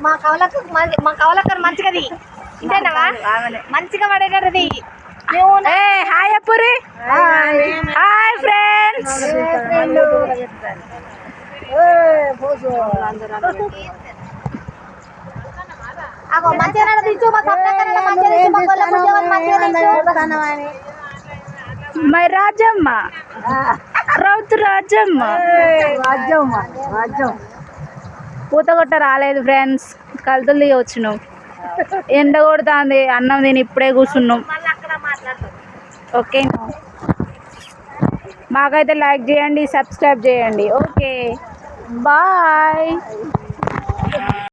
మా కవలకర్ మంచిగది ఇంటేనవా మంచిగా పడేటది. హాయ్ అప్పురి, hi friends. My Rajamma, Routhu Rajamma. పూతగొట్ట రాలేదు ఫ్రెండ్స్, కలుతులు వచ్చినాం. ఎండ కొడుతుంది, అన్నం తిని ఇప్పుడే కూర్చున్నాం. ఓకే, మాకైతే లైక్ చేయండి, సబ్స్క్రైబ్ చేయండి. Okay, bye.